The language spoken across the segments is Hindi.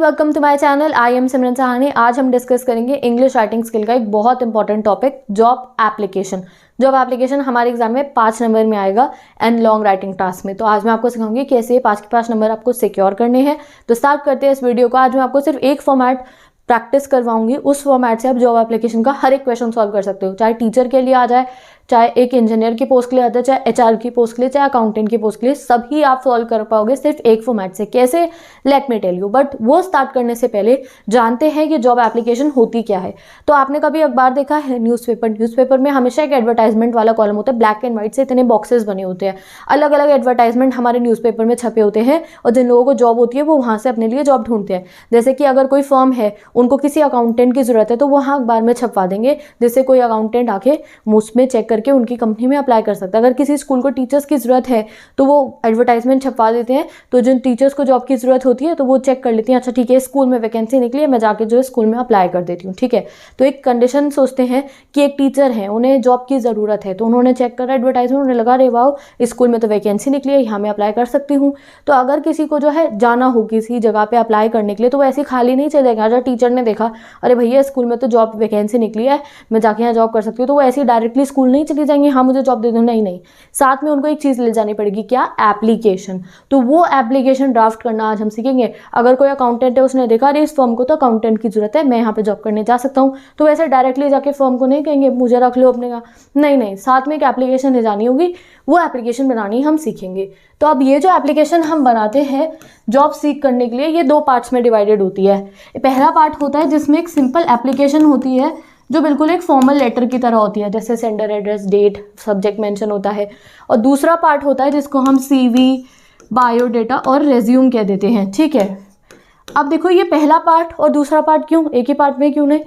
Welcome to my channel. I am Simran Sahani. आज हम डिस्कस करेंगे इंग्लिश राइटिंग स्किल का एक बहुत important topic, job application. Job application हमारे एग्जाम में 5 नंबर में आएगा एंड लॉन्ग राइटिंग टास्क में। तो आज मैं आपको सिखाऊंगी कैसे 5 के 5 नंबर आपको सिक्योर करने हैं। तो स्टार्ट करते हैं इस वीडियो को। आज मैं आपको सिर्फ एक फॉर्मेट प्रैक्टिस करवाऊंगी, उस फॉर्मेट से आप जॉब एप्लीकेशन का हर एक क्वेश्चन सॉल्व कर सकते हो, चाहे टीचर के लिए आ जाए, चाहे एक इंजीनियर की पोस्ट के लिए आता है, चाहे एचआर की पोस्ट के लिए, चाहे अकाउंटेंट की पोस्ट के लिए, सभी आप सॉल्व कर पाओगे सिर्फ एक फॉर्मेट से। कैसे, let me tell you. But वो स्टार्ट करने से पहले जानते हैं कि जॉब एप्लीकेशन होती क्या है। तो आपने कभी अखबार देखा है, न्यूज़पेपर में हमेशा एक एडवर्टाइजमेंट वाला कॉलम होता है, ब्लैक एंड व्हाइट से इतने बॉक्सेस बने होते हैं, अलग अलग एडवर्टाइजमेंट हमारे न्यूज़पेपर में छपे होते हैं, और जिन लोगों को जॉब होती है वो वहाँ से अपने लिए जॉब ढूंढते हैं। जैसे कि अगर कोई फर्म है, उनको किसी अकाउंटेंट की जरूरत है, तो वहाँ अखबार में छपवा देंगे, जिससे कोई अकाउंटेंट आके उसमें चेक करके उनकी कंपनी में अप्लाई कर सकता है। अगर किसी स्कूल को टीचर्स की जरूरत है तो वो एडवर्टाइजमेंट छपवा देते हैं, तो जिन टीचर्स को जॉब की जरूरत होती है तो वो चेक कर लेती हैं, अच्छा ठीक है स्कूल में वैकेंसी निकली है, मैं जाके जो है स्कूल में अप्लाई कर देती हूँ। ठीक है, तो एक कंडीशन सोचते हैं कि एक टीचर है, उन्हें जॉब की ज़रूरत है, तो उन्होंने चेक करा एडवर्टाइजमेंट, उन्हें लगा रे वाह स्कूल में तो वैकेंसी निकली है, यहाँ मैं अप्लाई कर सकती हूँ। तो अगर किसी को जो है जाना हो किसी जगह पे अप्लाई करने के लिए, तो वो ऐसे खाली नहीं चले जाएगा। अगर टीचर ने देखा अरे भैया स्कूल में तो जॉब वैकेंसी निकली है, मैं जाके यहाँ जॉब कर सकती हूँ, तो वो ऐसे डायरेक्टली स्कूल नहीं चली जाएंगे, हाँ मुझे जॉब दे दो, नहीं, साथ में उनको एक चीज़ ले जानी पड़ेगी, क्या, एप्लीकेशन। तो वो एप्लीकेशन ड्राफ्ट करना आज हम सीखेंगे। अगर कोई अकाउंटेंट है, उसने देखा अरे इस फर्म को तो अकाउंटेंट की जरूरत है, मैं यहाँ पे जॉब करने जा सकता हूँ, तो वैसे डायरेक्टली जाके फर्म को नहीं कहेंगे मुझे रख लो अपने का, नहीं, साथ में एक एप्लीकेशन ले जानी होगी, वो एप्लीकेशन बनानी हम सीखेंगे। तो अब ये जो एप्लीकेशन हम बनाते हैं जॉब सीख करने के लिए, ये 2 पार्ट्स में डिवाइडेड होती है। पहला पार्ट होता है जिसमें एक सिंपल एप्लीकेशन होती है, जो बिल्कुल एक फॉर्मल लेटर की तरह होती है, जैसे sender address, date, subject mention होता है। और दूसरा पार्ट होता है जिसको हम सीवी, बायोडेटा और रेज्यूम कह देते हैं। ठीक है, अब देखो ये पहला पार्ट और दूसरा पार्ट क्यों एक ही पार्ट में क्यों नहीं,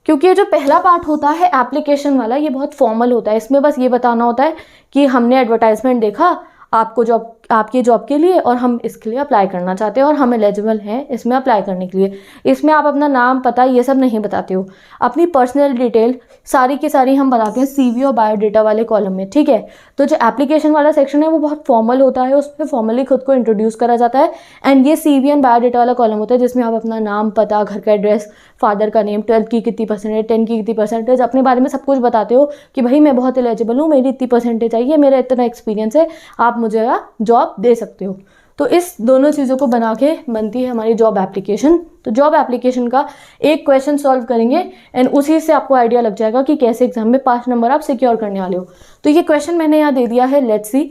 क्योंकि ये जो पहला पार्ट होता है एप्लीकेशन वाला, ये बहुत फॉर्मल होता है। इसमें बस ये बताना होता है कि हमने एडवर्टाइजमेंट देखा आपको जॉब, आपकी जॉब के लिए, और हम इसके लिए अप्लाई करना चाहते हैं और हम एलिजिबल हैं इसमें अप्लाई करने के लिए। इसमें आप अपना नाम, पता, ये सब नहीं बताते हो, अपनी पर्सनल डिटेल सारी की सारी हम बताते हैं सीवी और बायोडेटा वाले कॉलम में। ठीक है, तो जो एप्लीकेशन वाला सेक्शन है वो बहुत फॉर्मल होता है, उसमें फॉर्मली खुद को इंट्रोड्यूस करा जाता है। एंड ये सीवी एंड बायोडेटा वाला कॉलम होता है जिसमें आप अपना नाम, पता, घर का एड्रेस, फादर का नेम, 12th की कितनी परसेंटेज, 10 की कितनी परसेंटेज, अपने बारे में सब कुछ बताते हो कि भाई मैं बहुत एलिजिबल हूँ, मेरी इतनी परसेंटेज आई है, मेरा इतना एक्सपीरियंस है, आप मुझे जॉब दे सकते हो। तो इस दोनों चीज़ों को बना के बनती है हमारी जॉब एप्लीकेशन। तो जॉब एप्लीकेशन का एक क्वेश्चन सॉल्व करेंगे एंड उसी से आपको आइडिया लग जाएगा कि कैसे एग्जाम में 5 नंबर आप सिक्योर करने वाले हो। तो ये क्वेश्चन मैंने यहाँ दे दिया है, लेट्स सी।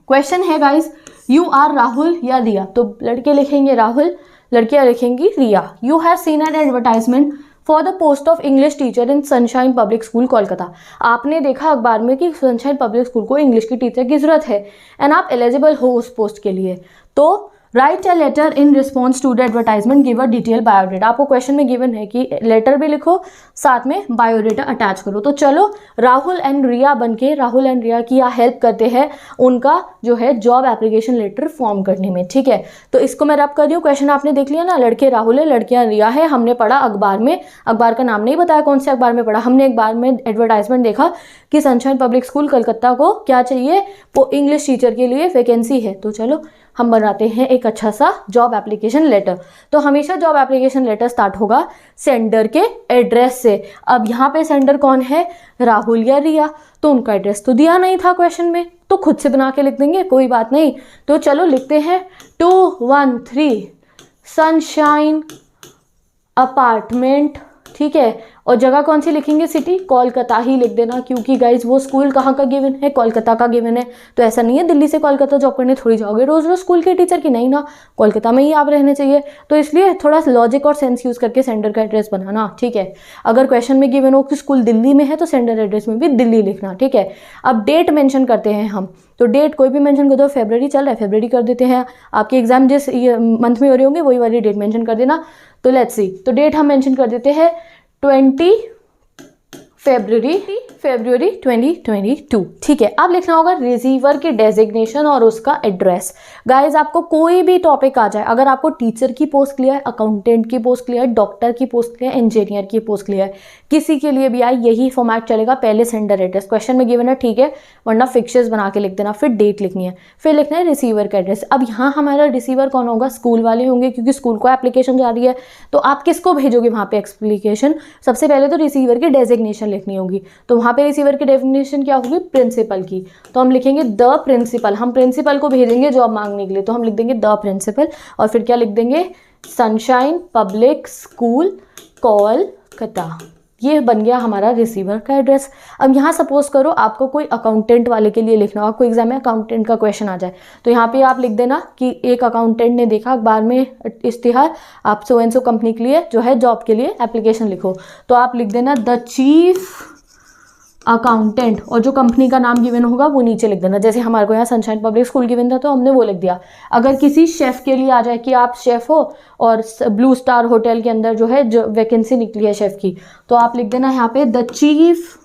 क्वेश्चन है गाइस, यू आर राहुल या रिया। तो लड़के लिखेंगे राहुल, लड़कियां लिखेंगी Riya. You have seen an advertisement for the post of English teacher in Sunshine Public School Kolkata. आपने देखा अखबार में कि सनशाइन पब्लिक स्कूल को इंग्लिश की टीचर की जरूरत है एंड आप एलिजिबल हो उस पोस्ट के लिए। तो write a letter in response to the advertisement, give a detail biodata. आपको क्वेश्चन में गिवन है कि लेटर भी लिखो, साथ में बायोडेटा अटैच करो। तो चलो राहुल एंड रिया बनके राहुल एंड रिया की हेल्प करते हैं उनका जो है जॉब एप्लीकेशन लेटर फॉर्म करने में। ठीक है, तो इसको मैं रब कर रही हूँ। क्वेश्चन आपने देख लिया ना, लड़के राहुल है, लड़कियां रिया है। हमने पढ़ा अखबार में, अखबार का नाम नहीं बताया कौन से अखबार में पढ़ा, हमने अखबार में एडवर्टाइजमेंट देखा कि सनशाइन पब्लिक स्कूल कलकत्ता को क्या चाहिए, वो इंग्लिश टीचर के लिए वैकेंसी है। तो चलो हम बनाते हैं एक अच्छा सा जॉब एप्लीकेशन लेटर। तो हमेशा जॉब एप्लीकेशन लेटर स्टार्ट होगा सेंडर के एड्रेस से। अब यहाँ पे सेंडर कौन है, राहुल या रिया, तो उनका एड्रेस तो दिया नहीं था क्वेश्चन में, तो खुद से बना के लिख देंगे, कोई बात नहीं। तो चलो लिखते हैं 213 सनशाइन अपार्टमेंट। ठीक है, और जगह कौन सी लिखेंगे, सिटी, कोलकाता ही लिख देना, क्योंकि गाइज वो स्कूल कहाँ का गिवन है, कोलकाता का गिवन है। तो ऐसा नहीं है दिल्ली से कोलकाता जॉब करने थोड़ी जाओगे रोज रोज स्कूल के टीचर की, नहीं ना, कोलकाता में ही आप रहने चाहिए। तो इसलिए थोड़ा लॉजिक और सेंस यूज करके सेंडर का एड्रेस बनाना। ठीक है, अगर क्वेश्चन में गिवन हो कि स्कूल दिल्ली में है तो सेंडर एड्रेस में भी दिल्ली लिखना। ठीक है, अब डेट मेंशन करते हैं हम, तो डेट कोई भी मेंशन कर दो, फेब्रवरी चल रहा है फेब्रवरी कर देते हैं, आपके एग्जाम जिस मंथ में हो रहे होंगे वही वाली डेट मेंशन कर देना। तो लेट्स सी, तो डेट हम मेंशन कर देते हैं फरवरी 2022। ठीक है, अब लिखना होगा रिसीवर की डेजिग्नेशन और उसका एड्रेस। गाइज आपको कोई भी टॉपिक आ जाए, अगर आपको टीचर की पोस्ट क्लियर है, अकाउंटेंट की पोस्ट क्लियर है, डॉक्टर की पोस्ट क्लियर है, इंजीनियर की पोस्ट क्लियर है, किसी के लिए भी आए यही फॉर्मेट चलेगा। पहले सेंडर एड्रेस क्वेश्चन में गिवन है, ठीक है, वरना फिक्चर्स बना के लिख देना, फिर डेट लिखनी है, फिर लिखना है रिसीवर का एड्रेस। अब यहाँ हमारा रिसीवर कौन होगा, स्कूल वाले होंगे, क्योंकि स्कूल को एप्लीकेशन जा रही है, तो आप किसको भेजोगे वहाँ पे एप्लीकेशन। सबसे पहले तो रिसीवर की डेजिग्नेशन लिखनी होगी, तो वहाँ पे रिसीवर की डेफिनेशन क्या होगी, प्रिंसिपल की। तो हम लिखेंगे द प्रिंसिपल, हम प्रिंसिपल को भेजेंगे जॉब मांगने के लिए, तो हम लिख देंगे द प्रिंसिपल, और फिर क्या लिख देंगे, सनशाइन पब्लिक स्कूल कोलकाता। ये बन गया हमारा रिसीवर का एड्रेस। अब यहाँ सपोज करो आपको कोई अकाउंटेंट वाले के लिए लिखना हो, आपको एग्जाम में अकाउंटेंट का क्वेश्चन आ जाए, तो यहाँ पे आप लिख देना कि एक अकाउंटेंट ने देखा अखबार में इश्तिहार, आप सो एंड सो कंपनी के लिए जो है जॉब के लिए एप्लीकेशन लिखो, तो आप लिख देना द चीफ अकाउंटेंट, और जो कंपनी का नाम गिवन होगा वो नीचे लिख देना। जैसे हमारे को यहाँ सनशाइन पब्लिक स्कूल गिवन था तो हमने वो लिख दिया। अगर किसी शेफ़ के लिए आ जाए कि आप शेफ़ हो और ब्लू स्टार होटल के अंदर जो है जो वैकेंसी निकली है शेफ़ की, तो आप लिख देना यहाँ पे the chief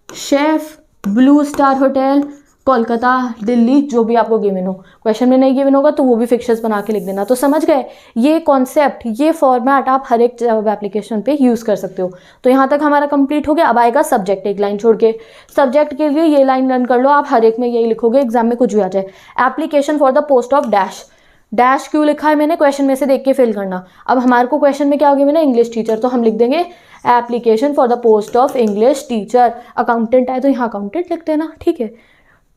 chef blue star hotel Kolkata Delhi, जो भी आपको गिवन हो। क्वेश्चन में नहीं गिवन होगा तो वो भी फिक्चर्स बना के लिख देना। तो समझ गए, ये कॉन्सेप्ट, ये फॉर्मेट आप हर एक जॉब एप्लीकेशन पे यूज़ कर सकते हो। तो यहाँ तक हमारा कंप्लीट हो गया। अब आएगा सब्जेक्ट, एक लाइन छोड़ के। सब्जेक्ट के लिए ये लाइन लर्न कर लो आप, हर एक में यही लिखोगे, एग्जाम में कुछ भी आ जाए। Application for the post of dash, dash क्यों लिखा है मैंने, क्वेश्चन में से देख के फिल करना। अब हमारे को क्वेश्चन में क्या होगी मैंने, इंग्लिश टीचर, तो हम लिख देंगे application for the post of English teacher. Accountant आए तो यहाँ अकाउंटेंट लिख देना, ठीक है।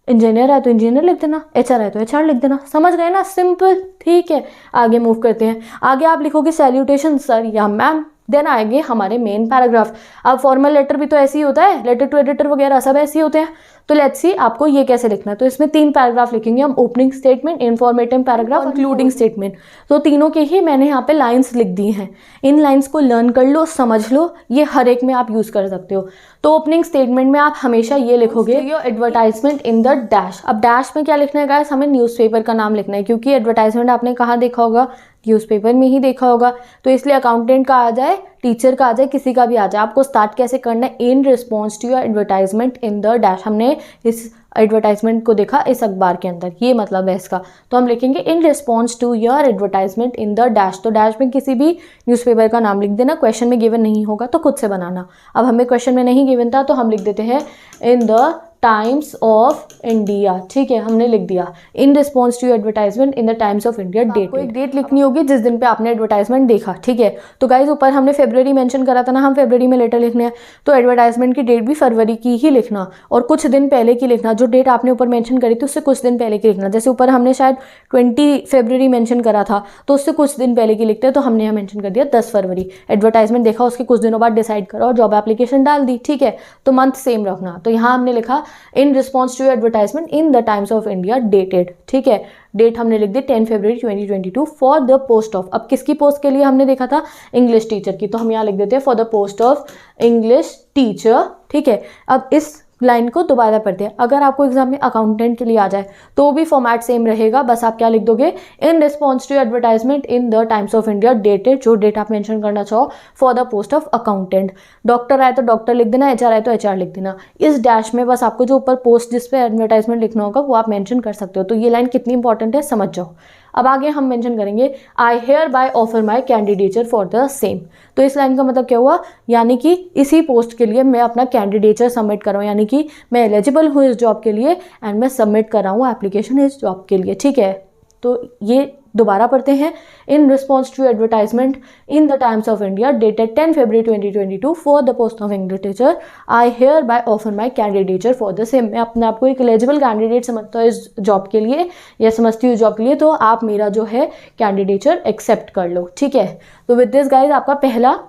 इंजीनियर है तो इंजीनियर लिख देना, एचआर है तो एचआर लिख देना। समझ गए ना, सिंपल। ठीक है, आगे मूव करते हैं। आगे आप लिखोगे सैल्यूटेशन सर या मैम, देन आएंगे हमारे मेन पैराग्राफ। अब फॉर्मल लेटर भी तो ऐसे ही होता है, लेटर टू एडिटर वगैरह सब ऐसे ही होते हैं। तो लेट्स सी आपको ये कैसे लिखना है। तो इसमें 3 पैराग्राफ लिखेंगे हम, opening statement, informative paragraph, including statement. तो तीनों के ही मैंने यहाँ पे लाइन्स लिख दी हैं। इन लाइन्स को लर्न कर लो, समझ लो, ये हर एक में आप यूज़ कर सकते हो। तो ओपनिंग स्टेटमेंट में आप हमेशा ये लिखोगे एडवर्टाइजमेंट इन द डैश। अब डैश में क्या लिखना है गाइस, हमें न्यूज़पेपर का नाम लिखना है, क्योंकि एडवर्टाइजमेंट आपने कहाँ देखा होगा, न्यूज़पेपर में ही देखा होगा। तो इसलिए अकाउंटेंट का आ जाए, टीचर का आ जाए, किसी का भी आ जाए, आपको स्टार्ट कैसे करना है, in response to your advertisement in the dash. हमने इस एडवर्टाइजमेंट को देखा इस अखबार के अंदर, ये मतलब है इसका। तो हम लिखेंगे in response to your advertisement in the dash. तो डैश में किसी भी न्यूज़पेपर का नाम लिख देना। क्वेश्चन में गिवन नहीं होगा तो खुद से बनाना। अब हमें क्वेश्चन में नहीं गिवन था तो हम लिख देते हैं in the Times of India. ठीक है, हमने लिख दिया in response to advertisement in the Times of India. Date, एक डेट लिखनी होगी जिस दिन पे आपने एडवर्टाइजमेंट देखा। ठीक है, तो गाइज ऊपर हमने फरवरी मेंशन करा था ना, हम फरवरी में लेटर लिखने हैं, तो एडवर्टाइजमेंट की डेट भी फरवरी की ही लिखना, और कुछ दिन पहले की लिखना। जो डेट आपने ऊपर मेंशन करी थी उससे कुछ दिन पहले की लिखना। जैसे ऊपर हमने शायद 20 फरवरी मेंशन करा था, तो उससे कुछ दिन पहले की लिखते हैं, तो हमने यहाँ मेंशन कर दिया 10 फरवरी। एडवर्टाइजमेंट देखा, उसके कुछ दिनों बाद डिसाइड करा और जॉब एप्लीकेशन डाल दी। ठीक है, तो मंथ सेम रखना। तो यहाँ हमने लिखा in response to advertisement in the Times of India dated. ठीक है, डेट हमने लिख दी 10 फरवरी 2022 फॉर द पोस्ट ऑफ। अब किसकी पोस्ट के लिए हमने देखा था, इंग्लिश टीचर की, तो हम यहाँ लिख देते हैं for the post of English teacher. ठीक है, अब इस लाइन को दोबारा पढ़ते हैं। अगर आपको एग्जाम में अकाउंटेंट के लिए आ जाए तो भी फॉर्मेट सेम रहेगा, बस आप क्या लिख दोगे, in response to advertisement in the Times of India dated, जो डेट आप मेंशन करना चाहो, for the post of accountant. Doctor आए तो डॉक्टर लिख देना, एचआर आए तो एचआर लिख देना। इस डैश में बस आपको जो ऊपर पोस्ट जिस पे एडवर्टाइजमेंट लिखना होगा वो आप मेंशन कर सकते हो। तो ये लाइन कितनी इंपॉर्टेंट है समझ जाओ। अब आगे हम मेंशन करेंगे I hereby offer my candidature for the same. तो इस लाइन का मतलब क्या हुआ, यानी कि इसी पोस्ट के लिए मैं अपना कैंडिडेचर सबमिट कर रहा हूँ, यानी कि मैं एलिजिबल हूँ इस जॉब के लिए एंड मैं सबमिट कर रहा हूँ एप्लीकेशन इस जॉब के लिए। ठीक है, तो ये दोबारा पढ़ते हैं। In response to advertisement in the Times of India dated 10 फरवरी 2022 for the post of English teacher I hereby offer my candidature for the same. मैं अपने आप को एक एलिजिबल कैंडिडेट समझता हूँ इस जॉब के लिए या समझती हूँ इस जॉब के लिए, तो आप मेरा जो है कैंडिडेचर एक्सेप्ट कर लो। ठीक है, तो विद दिस गाइज आपका पहला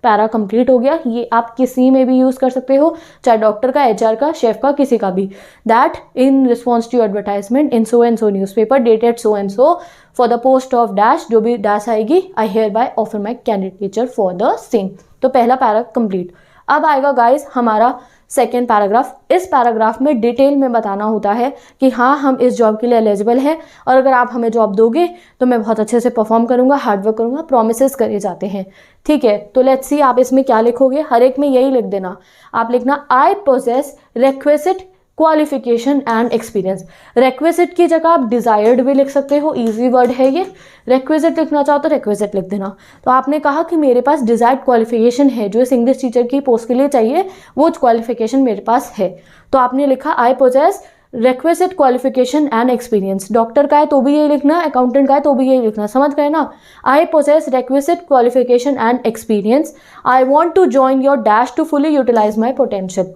पैरा कंप्लीट हो गया। ये आप किसी में भी यूज़ कर सकते हो, चाहे डॉक्टर का, एचआर का, शेफ का, किसी का भी। That in response to advertisement in so and so newspaper dated so and so for the post of dash, जो भी डैश आएगी, I hereby offer my candidature for the same. तो पहला पैरा कंप्लीट। अब आएगा गाइज हमारा सेकेंड पैराग्राफ। इस पैराग्राफ में डिटेल में बताना होता है कि हाँ हम इस जॉब के लिए एलिजिबल हैं और अगर आप हमें जॉब दोगे तो मैं बहुत अच्छे से परफॉर्म करूँगा, हार्डवर्क करूँगा, प्रोमिसेस करे जाते हैं। ठीक है, तो लेट्स सी आप इसमें क्या लिखोगे। हर एक में यही लिख देना। आप लिखना आई possess requisite qualification and experience. Requisite की जगह आप डिजायर्ड भी लिख सकते हो, इजी वर्ड है ये। रिक्विजिट लिखना चाहो तो रिक्विजिट लिख देना। तो आपने कहा कि मेरे पास डिजायर्ड क्वालिफिकेशन है, जो इस इंग्लिश टीचर की पोस्ट के लिए चाहिए वो क्वालिफिकेशन मेरे पास है। तो आपने लिखा आई possess requisite qualification and experience. Doctor का है तो भी यही लिखना, अकाउंटेंट का है तो भी यही लिखना, समझ गए ना। I possess requisite qualification and experience. I want to join your dash to fully utilise my potential.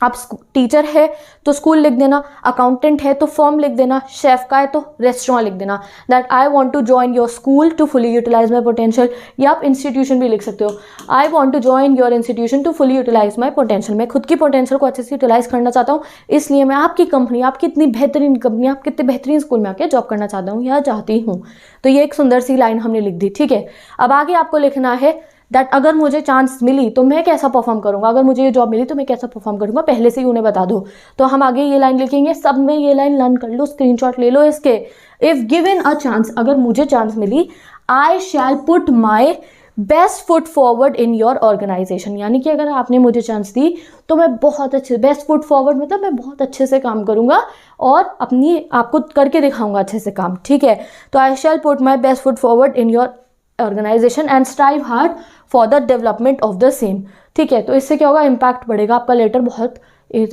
आप टीचर है तो स्कूल लिख देना, अकाउंटेंट है तो फर्म लिख देना, शेफ का है तो रेस्टोरेंट लिख देना। That I want to join your school to fully utilise my potential. या आप इंस्टीट्यूशन भी लिख सकते हो, I want to join your institution to fully utilise my potential. मैं खुद की पोटेंशियल को अच्छे से यूटिलाइज करना चाहता हूँ, इसलिए मैं आपकी कंपनी, आपकी इतनी बेहतरीन कंपनी, आप कितने बेहतरीन स्कूल में आके जॉब करना चाहता हूँ या चाहती हूँ। तो ये एक सुंदर सी लाइन हमने लिख दी। ठीक है, अब आगे आपको लिखना है दैट अगर मुझे चांस मिली तो मैं कैसा परफॉर्म करूंगा, अगर मुझे ये जॉब मिली तो मैं कैसा परफॉर्म करूंगा, पहले से ही उन्हें बता दो। तो हम आगे ये लाइन लिखेंगे, सब में ये लाइन लर्न कर लो, स्क्रीनशॉट ले लो इसके। इफ गिवन अ चांस, अगर मुझे चांस मिली, I shall put my best foot forward in your organisation. यानी कि अगर आपने मुझे चांस दी तो मैं बहुत अच्छे, बेस्ट फुट फॉरवर्ड मतलब मैं बहुत अच्छे से काम करूंगा और अपनी आपको करके दिखाऊंगा अच्छे से काम। ठीक है, तो I shall put my best foot forward in your organisation and strive hard for the development of the same. ठीक है, तो इससे क्या होगा, इम्पैक्ट बढ़ेगा, आपका लेटर बहुत,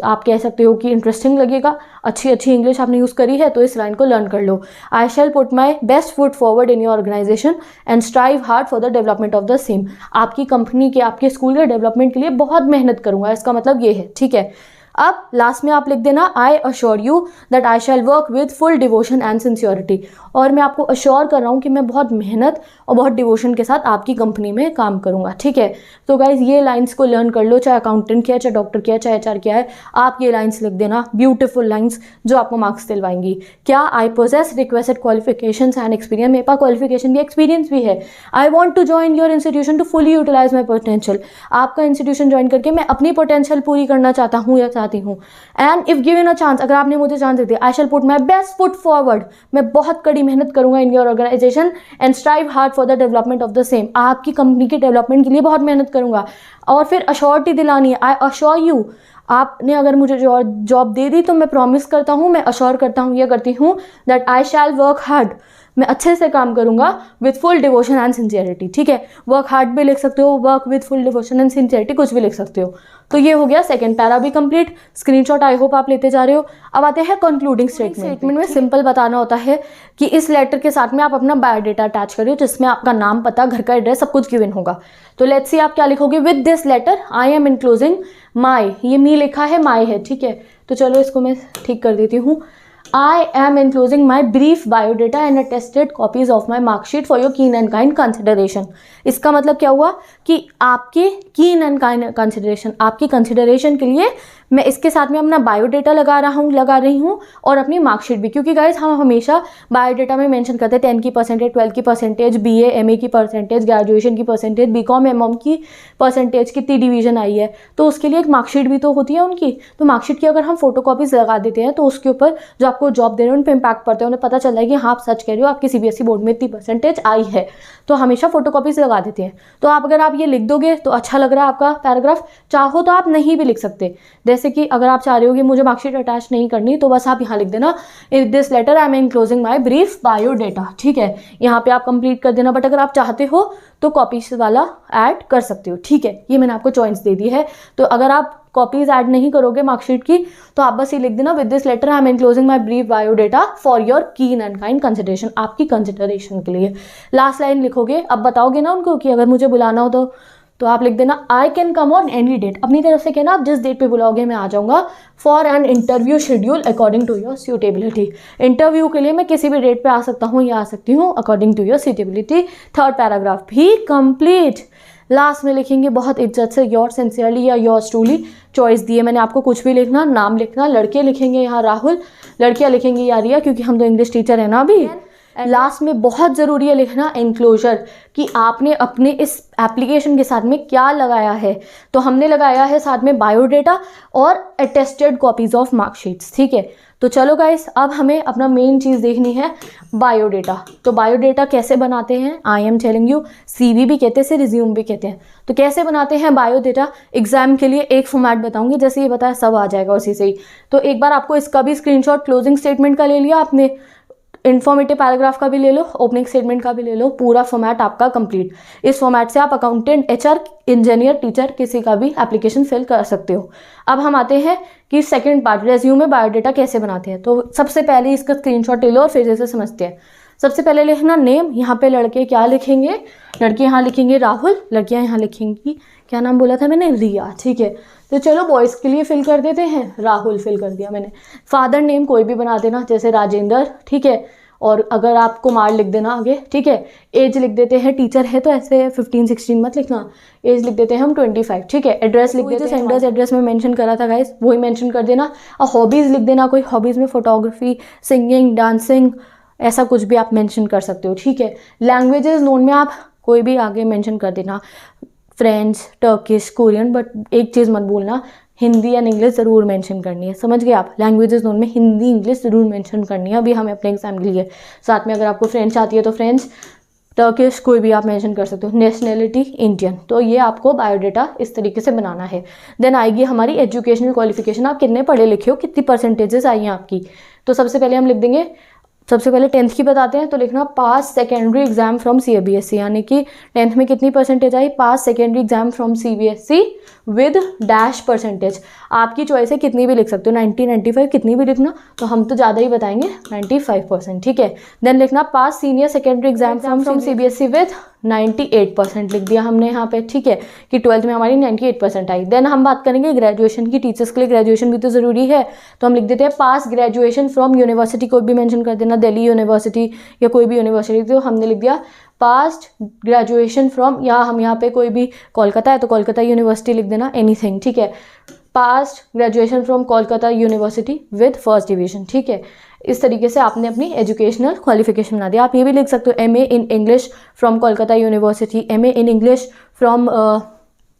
आप कह सकते हो कि इंटरेस्टिंग लगेगा। अच्छी इंग्लिश आपने यूज़ करी है तो इस लाइन को लर्न कर लो। I shall put my best foot forward in your organisation and strive hard for the development of the same. आपकी कंपनी के, आपके स्कूल के डेवलपमेंट के लिए बहुत मेहनत करूंगा, इसका मतलब ये है। ठीक है, अब लास्ट में आप लिख देना I assure you that I shall work with full devotion and sincerity. और मैं आपको अश्योर कर रहा हूँ कि मैं बहुत मेहनत और बहुत डिवोशन के साथ आपकी कंपनी में काम करूँगा। ठीक है, तो गाइज ये लाइंस को लर्न कर लो, चाहे अकाउंटेंट किया है, चाहे डॉक्टर किया है, चाहे HR किया है, आप ये लाइंस लिख देना, ब्यूटीफुल लाइंस जो आपको मार्क्स दिलवाएंगी। क्या, I possess requested qualifications and experience, मेरे पास क्वालिफिकेशन भी एक्सपीरियंस भी है। I want to join your institution to fully utilise my potential. आपका इंस्टीट्यूशन ज्वाइन करके मैं अपनी पोटेंशियल पूरी करना चाहता हूँ या चाहती हूँ। And if given a chance, अगर आपने मुझे चांस दे दिया, I shall put my best foot forward, मैं बहुत कड़ी मेहनत करूंगा in your organisation and strive hard for the development of the same. आपकी कंपनी के डेवलपमेंट के लिए बहुत मेहनत करूंगा। और फिर अश्योरिटी दिलानी है, आई अश्योर यू, आपने अगर मुझे जॉब दे दी तो मैं प्रॉमिस करता हूँ, मैं अश्योर करता हूँ या करती हूँ that I shall work hard, मैं अच्छे से काम करूंगा with full devotion and sincerity. ठीक है, वर्क हार्ड भी लिख सकते हो, work with full devotion and sincerity, कुछ भी लिख सकते हो। तो ये हो गया सेकंड पैरा भी कंप्लीट। स्क्रीनशॉट आई होप आप लेते जा रहे हो। अब आते हैं कंक्लूडिंग स्टेटमेंट में सिंपल बताना होता है कि इस लेटर के साथ में आप अपना बायोडेटा अटैच करिए, जिसमें आपका नाम, पता, घर का एड्रेस सब कुछ गिवन होगा। तो लेट्स सी आप क्या लिखोगे, with this letter I am enclosing my, ये मी लिखा है, माई है। ठीक है, तो चलो इसको मैं ठीक कर देती हूँ। I am enclosing my brief biodata and attested copies of my mark sheet for your keen and kind consideration। इसका मतलब क्या हुआ कि आपके keen and kind consideration, आपकी consideration के लिए मैं इसके साथ में अपना बायोडेटा लगा रही हूँ और अपनी मार्कशीट भी, क्योंकि गाइज हम हमेशा बायोडेटा में मेंशन करते हैं 10 की परसेंटेज, 12 की परसेंटेज, BA MA की परसेंटेज, ग्रेजुएशन की परसेंटेज, BCom MM की परसेंटेज, कितनी डिवीजन आई है, तो उसके लिए एक मार्कशीट भी तो होती है उनकी। तो मार्कशीट की अगर हम फोटोकॉपीज लगा देते हैं तो उसके ऊपर जो आपको जॉब दे रहे हैं उन पर इम्पैक्ट पड़ता है, उन्हें पता चल रहा है कि हाँ आप सच कह रहे हो, आपकी CBSE बोर्ड में इतनी परसेंटेज आई है, तो हमेशा फोटोकॉपीज लगा देते हैं। तो आप अगर आप ये लिख दोगे तो अच्छा लग रहा है आपका पैराग्राफ। चाहो तो आप नहीं भी लिख सकते, जैसे कि अगर आप चाह रहे हो कि मुझे मार्कशीट अटैच नहीं करनी तो बस आप यहाँ लिख देना, in this letter I am enclosing my brief biodata. ठीक है, यहाँ पे आप कंप्लीट कर देना, बट अगर आप चाहते हो तो कॉपीज वाला ऐड कर सकते हो। ठीक है, ये मैंने आपको चॉइस दे दी है। तो अगर आप कॉपीज ऐड नहीं करोगे मार्कशीट की तो आप बस ये लिख देना, with this letter I am enclosing my brief biodata for your keen and kind consideration, आपकी कंसिडरेशन के लिए। लास्ट लाइन लिखोगे, अब बताओगे ना उनको कि अगर मुझे बुलाना हो तो आप लिख देना, I can come on any date. अपनी तरफ से कहना आप जिस डेट पे बुलाओगे मैं आ जाऊँगा। For an interview schedule according to your suitability, interview के लिए मैं किसी भी डेट पे आ सकता हूँ या आ सकती हूँ according to your suitability. Third paragraph भी कंप्लीट। लास्ट में लिखेंगे बहुत इज्जत से, योर सिंसियरली या योर्स ट्रूली। चॉइस दी है मैंने आपको, कुछ भी लिखना, नाम लिखना। लड़के लिखेंगे यहाँ राहुल, लड़कियाँ लिखेंगी या रिया, क्योंकि हम तो इंग्लिश टीचर है ना अभी। लास्ट में बहुत ज़रूरी है लिखना एनक्लोजर, कि आपने अपने इस एप्लीकेशन के साथ में क्या लगाया है। तो हमने लगाया है साथ में बायोडेटा और अटेस्टेड कॉपीज़ ऑफ मार्कशीट्स, ठीक है। तो चलो गाइस, अब हमें अपना मेन चीज़ देखनी है बायोडेटा। तो बायोडेटा कैसे बनाते हैं, I am telling you, CV भी कहते हैं, इसे रिज्यूम भी कहते हैं। तो कैसे बनाते हैं बायोडेटा, एग्जाम के लिए एक फॉर्मेट बताऊंगी, जैसे ये बताया सब आ जाएगा उसी से ही। तो एक बार आपको इसका भी स्क्रीनशॉट क्लोजिंग स्टेटमेंट का ले लिया आपने, इन्फॉर्मेटिव पैराग्राफ का भी ले लो, ओपनिंग स्टेटमेंट का भी ले लो, पूरा फॉर्मेट आपका कंप्लीट। इस फॉर्मेट से आप अकाउंटेंट, HR, इंजीनियर, टीचर किसी का भी एप्लीकेशन फिल कर सकते हो। अब हम आते हैं कि सेकंड पार्ट, रेज्यूमे बायोडेटा कैसे बनाते हैं। तो सबसे पहले इसका स्क्रीनशॉट ले लो और फिर इसे समझते हैं। सबसे पहले लिखना नेम, यहाँ पे लड़के क्या लिखेंगे, लड़के यहाँ लिखेंगे राहुल, लड़कियाँ यहाँ लिखेंगी, क्या नाम बोला था मैंने, रिया, ठीक है। तो चलो बॉयज़ के लिए फिल कर देते हैं, राहुल फिल कर दिया मैंने। फादर नेम कोई भी बना देना, जैसे राजेंद्र, ठीक है। और अगर आप कुमार लिख देना आगे, ठीक है। एज लिख देते हैं, टीचर है तो ऐसे 15-16 मत लिखना, एज लिख देते हैं हम 25, ठीक है। एड्रेस लिख देते हैं, सेंडर्स एड्रेस में मेंशन करा था गाइस, वही मेंशन कर देना। और हॉबीज़ लिख देना, कोई हॉबीज़ में फोटोग्राफी, सिंगिंग, डांसिंग, ऐसा कुछ भी आप मेंशन कर सकते हो, ठीक है। लैंग्वेजेस नोन में आप कोई भी आगे मेंशन कर देना, फ्रेंच, टर्किश, कोरियन, बट एक चीज़ मत भूलना, हिंदी एंड इंग्लिश ज़रूर मेंशन करनी है, समझ गए आप। लैंग्वेजेस नोन में हिंदी इंग्लिश ज़रूर मेंशन करनी है अभी हमें अपने एग्जाम के लिए। साथ में अगर आपको फ्रेंच आती है तो फ्रेंच, टर्किश कोई भी आप मेंशन कर सकते हो। Nationality Indian. तो ये आपको बायोडेटा इस तरीके से बनाना है। देन आएगी हमारी एजुकेशनल क्वालिफिकेशन, आप कितने पढ़े लिखे हो, कितनी परसेंटेजेस आई हैं आपकी। तो सबसे पहले हम लिख देंगे, सबसे पहले 10th की बताते हैं, तो लिखना पास सेकेंडरी एग्जाम फ्रॉम CBSE, यानी कि 10th में कितनी percentage I, pass secondary exam from CBSE with dash percentage. आपकी चॉइस है, कितनी भी लिख सकते हो, 90, 95 कितनी भी लिखना, तो हम तो ज़्यादा ही बताएंगे 95%, ठीक है। देन लिखना pass senior secondary exam from CBSE with 98% लिख दिया हमने यहाँ पे, ठीक है, कि 12th में हमारी 98% आई। देन हम बात करेंगे ग्रेजुएशन की, टीचर्स के लिए ग्रेजुएशन भी तो ज़रूरी है, तो हम लिख देते हैं पास ग्रेजुएशन फ्रॉम यूनिवर्सिटी, कोई भी मेंशन कर देना, दिल्ली यूनिवर्सिटी या कोई भी यूनिवर्सिटी। तो हमने लिख दिया पास्ट ग्रेजुएशन फ्रॉम, या हम यहाँ पे कोई भी कोलकाता है तो कोलकाता यूनिवर्सिटी लिख देना, एनीथिंग, ठीक है। Past graduation from Kolkata university with first division, ठीक है। इस तरीके से आपने अपनी एजुकेशनल क्वालिफिकेशन बना दिया। आप ये भी लिख सकते हो MA in English from Kolkata university, MA in English from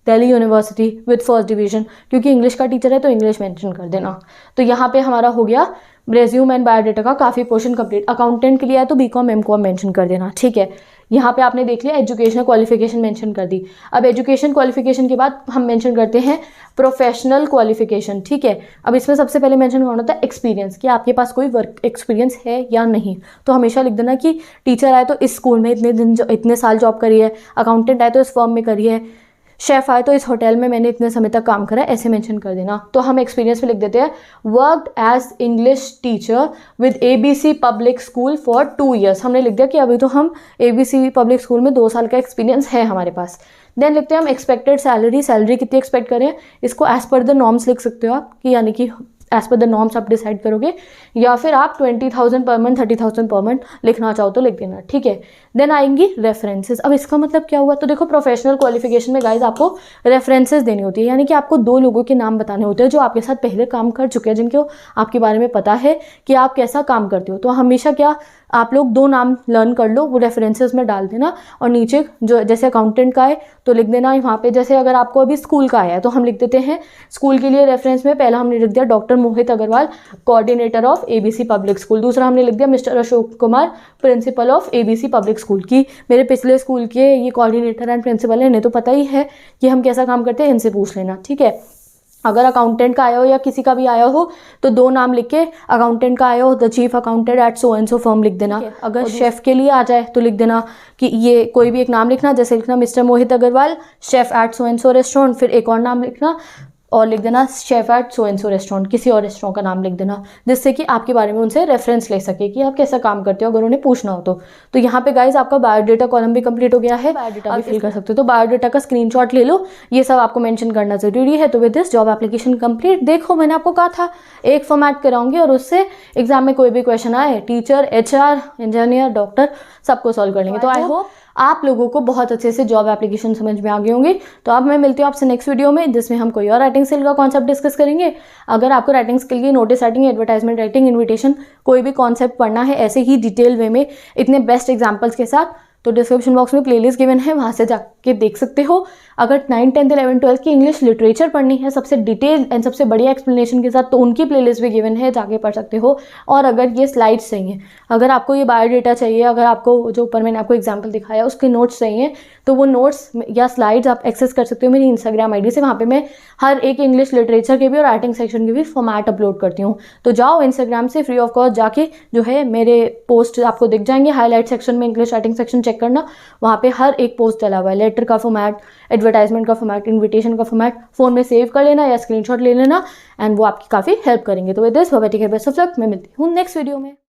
Delhi university with first division, क्योंकि इंग्लिश का टीचर है तो इंग्लिश मेंशन कर देना। तो यहाँ पे हमारा हो गया रेज्यूम एंड बायोडेटा का काफ़ी पोर्शन कंप्लीट। अकाउंटेंट के लिए है तो BCom MCom मेंशन कर देना, ठीक है। यहाँ पे आपने देख लिया एजुकेशनल क्वालिफिकेशन मेंशन कर दी। अब एजुकेशन क्वालिफिकेशन के बाद हम मेंशन करते हैं प्रोफेशनल क्वालिफिकेशन, ठीक है। अब इसमें सबसे पहले मेंशन करना होता है एक्सपीरियंस, कि आपके पास कोई वर्क एक्सपीरियंस है या नहीं। तो हमेशा लिख देना कि टीचर आए तो इस स्कूल में इतने साल जॉब करी है, अकाउंटेंट आए तो इस फर्म में करी है, शेफ़ आए तो इस होटल में मैंने इतने समय तक काम करा, ऐसे मेंशन कर देना। तो हम एक्सपीरियंस में लिख देते हैं worked as English teacher with ABC public school for 2 years। हमने लिख दिया कि अभी तो हम ABC पब्लिक स्कूल में 2 साल का एक्सपीरियंस है हमारे पास। देन लिखते हैं हम एक्सपेक्टेड सैलरी, सैलरी कितनी एक्सपेक्ट करें, इसको एज पर द नॉर्म्स लिख सकते हो आप, कि यानी कि एज पर द नॉर्म्स आप डिसाइड करोगे, या फिर आप 20,000 पर मंथ, 30,000 पर मंथ लिखना चाहो तो लिख देना, ठीक है। देन आएंगी रेफरेंसेस। अब इसका मतलब क्या हुआ, तो देखो प्रोफेशनल क्वालिफिकेशन में गाइज आपको रेफरेंसेस देनी होती है, यानी कि आपको 2 लोगों के नाम बताने होते हैं जो आपके साथ पहले काम कर चुके हैं, जिनको आपके बारे में पता है कि आप कैसा काम करते हो। तो हमेशा क्या, आप लोग 2 नाम लर्न कर लो, वो रेफरेंसेस में डाल देना, और नीचे जो जैसे अकाउंटेंट का है तो लिख देना वहाँ पे, जैसे अगर आपको अभी स्कूल का आया है तो हम लिख देते हैं स्कूल के लिए रेफरेंस में पहला हमने लिख दिया doctor Mohit Agarwal, coordinator of ABC public school. दूसरा हमने लिख दिया mister Ashok Kumar, principal of ABC public school, की मेरे पिछले स्कूल के ये कोऑर्डिनेटर एंड प्रिंसिपल है, इन्हें तो पता ही है कि हम कैसा काम करते हैं, इनसे पूछ लेना, ठीक है। अगर अकाउंटेंट का आया हो या किसी का भी आया हो तो 2 नाम लिख के, अकाउंटेंट का आया हो the chief accountant at so and so firm लिख देना। अगर शेफ़ के लिए आ जाए तो लिख देना कि ये कोई भी एक नाम लिखना, जैसे लिखना mister Mohit Agarwal chef at so and so restaurant, फिर एक और नाम लिखना और लिख देना chef at so and so restaurant, किसी और रेस्टोरेंट का नाम लिख देना, जिससे कि आपके बारे में उनसे रेफरेंस ले सके कि आप कैसा काम करते हो, अगर उन्हें पूछना हो तो यहाँ पे गाइज आपका बायोडेटा कॉलम भी कंप्लीट हो गया है, बायोडेटा भी फिल कर सकते हो। तो बायोडेटा का स्क्रीनशॉट ले लो, ये सब आपको मेंशन करना जरूरी है। तो with this job application complete. देखो मैंने आपको कहा था एक फॉर्मेट कराऊंगी और उससे एग्जाम में कोई भी क्वेश्चन आए, टीचर, HR, इंजीनियर, डॉक्टर सबको सॉल्व कर लेंगे। तो आई होप आप लोगों को बहुत अच्छे से जॉब एप्लीकेशन समझ में आ गई होंगी। तो अब मैं मिलती हूँ आपसे नेक्स्ट वीडियो में, जिसमें हम कोई और राइटिंग स्किल का कॉन्सेप्ट डिस्कस करेंगे। अगर आपको राइटिंग स्किल की notice writing, advertisement writing, invitation, कोई भी कॉन्सेप्ट पढ़ना है ऐसे ही डिटेल वे में इतने बेस्ट एग्जाम्पल्स के साथ, तो डिस्क्रिप्शन बॉक्स में प्लेलिस्ट गिवन है, वहाँ से जाके देख सकते हो। अगर 9th 10th 11th 12th की इंग्लिश लिटरेचर पढ़नी है सबसे डिटेल एंड सबसे बढ़िया एक्सप्लेनेशन के साथ, तो उनकी प्लेलिस्ट भी गिवन है, जाके पढ़ सकते हो। और अगर ये स्लाइड्स चाहिए, अगर आपको ये बायोडेटा चाहिए, अगर आपको जो ऊपर मैंने आपको एग्जाम्पल दिखाया उसके नोट्स चाहिए, तो वो नोट्स या स्लाइड्स आप एक्सेस कर सकते हो मेरी इंस्टाग्राम आईडी से। वहाँ पे मैं हर एक इंग्लिश लिटरेचर के भी और राइटिंग सेक्शन के भी फॉर्मेट अपलोड करती हूँ। तो जाओ इंस्टाग्राम से फ्री ऑफ कॉस्ट जाके जो है मेरे पोस्ट आपको दिख जाएंगे, हाईलाइट सेक्शन में इंग्लिश राइटिंग सेक्शन चेक करना, वहाँ पे हर एक पोस्ट डला हुआ है। लेटर का फॉर्मेट, एडवर्टाइजमेंट का फॉर्मेट, इन्विटेशन का फॉर्मेट, फोन में सेव कर लेना या स्क्रीनशॉट ले लेना, एंड वो आपकी काफ़ी हेल्प करेंगे। तो with this bye, take care, best of luck. मैं मिलती हूँ नेक्स्ट वीडियो में।